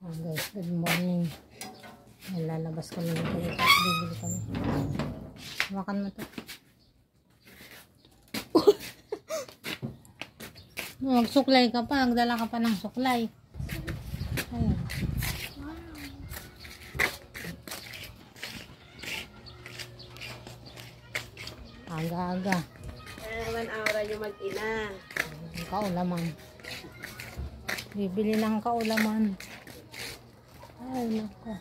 Guys, good morning. Lalabas kami ng kulit at bibili kami. Hawakan mo to. Magsuklay ka pa. Nagdala ka pa ng suklay. Ayan. Aga-aga. Ewan aura yung mag-ina. Kaulaman. Bibili ng kaulaman. Ay, nako.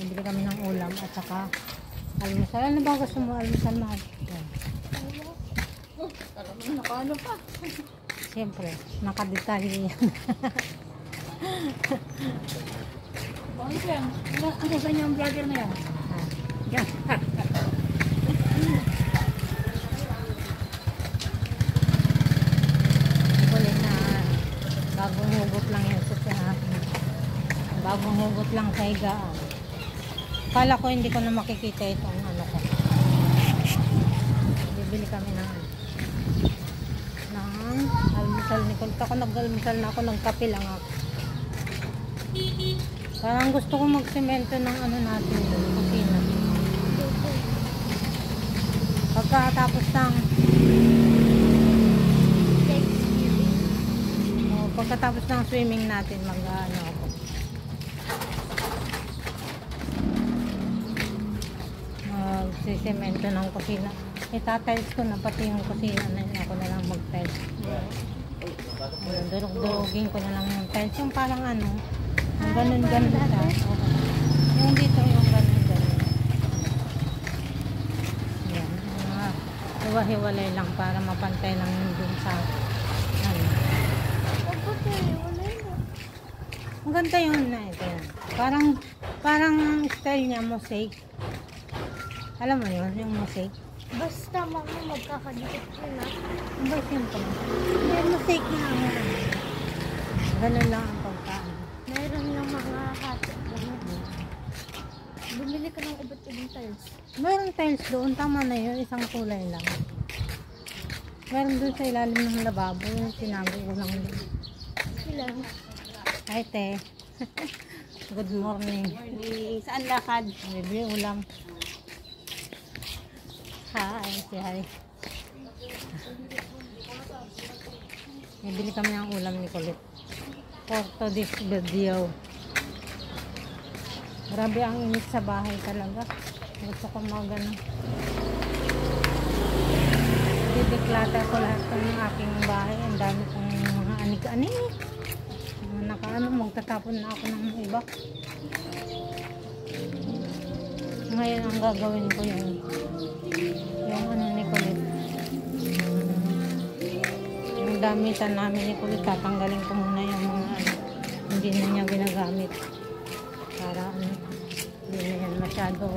Bibili kami ng ulam at saka almusal. Ano ba gusto mo almusal, mahal? Nakano pa? Siyempre, nakadetalye yan. Bakit yan? Ano sa inyo ang vlogger na yan? Kulit na bagong hugot lang yun sa akin. Bagong hugot lang sa higaan. Kala ko hindi ko na makikita itong ano ko. Bibili kami ng almusal ni Kulit. Ako nag-almusal na ako, nagkape lang ako. Parang gusto ko magsemento ng ano natin, kusina. Pagkatapos ng swimming natin, mag-ano ako. Magsisemento ng kusina. Itatiles ko na pati yung kusina na yun. Ako na lang mag-tiles. Durug-durugin ko na lang yung tiles. Yung parang ano, yung ganun-ganun siya. Yung dito yung ganun-ganun. Yan. Hiwa-hiwalay lang para mapantay lang yung dun sa ano. Ang ganda yun na ito yan. Parang style niya mosaic. Alam mo yun, yung mosaic. Basta mga magkakadikit yun na. Ang ba siyempre? May mosaic na ang ganun lang ang pagkaan. Meron yung mga hati. Bumili ka ng iba't-ibang tiles. Meron tiles doon, tama na yun, isang kulay lang. Meron doon sa ilalim ng lababo, yung tinago ko lang doon. Ilan? Hi, te. Good morning. Morning. Saan lakad? Bibili ulam. Hi, say hi. Bibili kami ng ulam ni Kulit. For today's video. Grabe ang init sa bahay talaga. Gusto ko mag-ano. Dideklata ko lahat ng aking bahay. Ang dami kong mga anik-anik. Nakaano, magtatapon na ako ng iba. Ngayon ang gagawin ko yung ano ni Kulit. Yung damitan namin ni Kulit, tatanggalin ko muna yung mga ano, hindi na niya ginagamit. Para hindi na yan masyado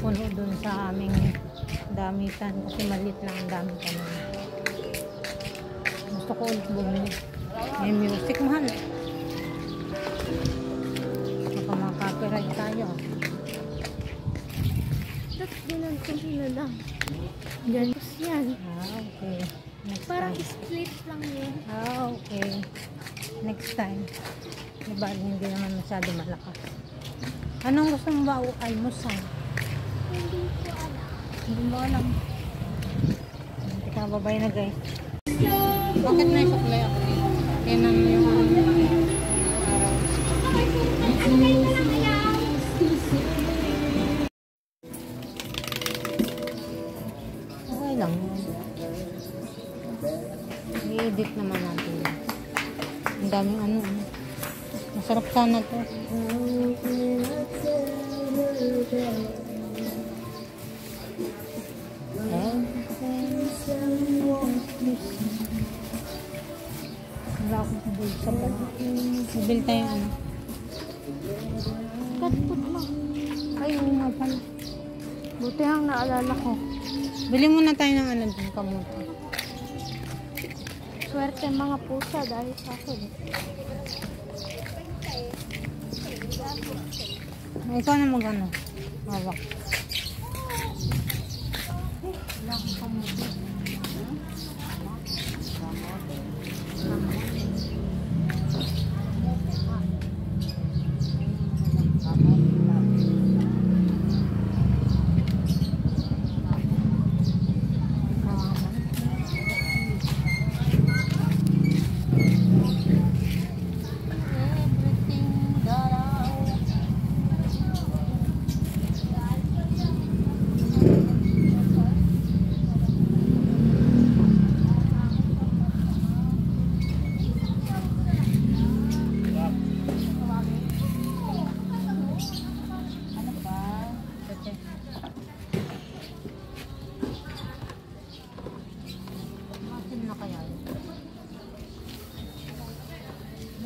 puno dun sa aming damitan kasi maliit lang ang damitan namin. Gusto ko ulit bumili. May music, mahal. Baka makaka-copyright tayo. Tapos ganun na lang. Ganun yan. Okay. Next Parang time. split lang yun. Okay. Next time. Diba, hindi naman masyado malakas. Anong gusto mo ba almusal? Hindi ko alam. Hindi mo alam. Teka, babay na guys. Bakit may suklay ako dito? Tinan mo yung araw. Okay lang. I-edit naman natin. Ang daming ano. Masarap sana to. Wala akong sabil sa bag. Sabil tayo ano. Katput mo. Ay, oo nga pala. Buti ang naalala ko. Bili muna tayo ng ano dun kamuti. Swerte mga pusa dahil sa akin. Ikaw na mag-ano. Hawak. Wala akong kamuti.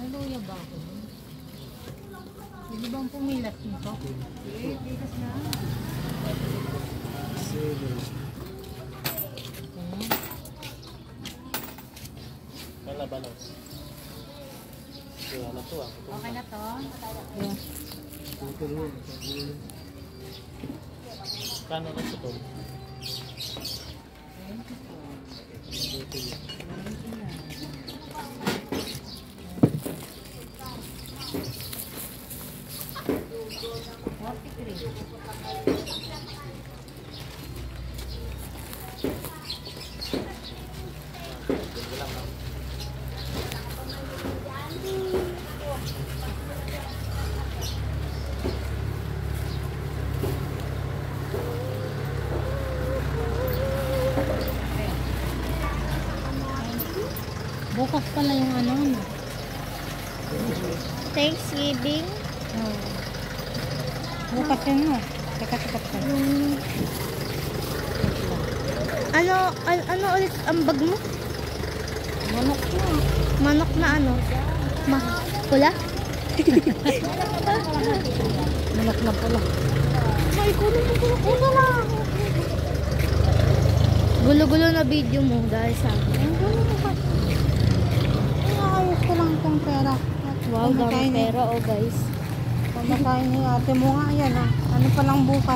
May luya ba ako? Hindi bang pumilat nito? Bigas na. Kalabanos. Kaya na to ah. Okay na to? Yeah. Kano na ito to? Bukas pala yung ano. Thanksgiving. Oh. Bukas yun mo. Teka. Ano ulit ang bag mo? Manok na. Manok na ano? Pula? Manok na pala. Ay, kunin mo lang. Gulo-gulo na video mo dahil sa akin. Ayos ko lang itong pera. Wow, dami pera oh guys. Pamakain ni ate mo nga yan ah. Ano palang bukas?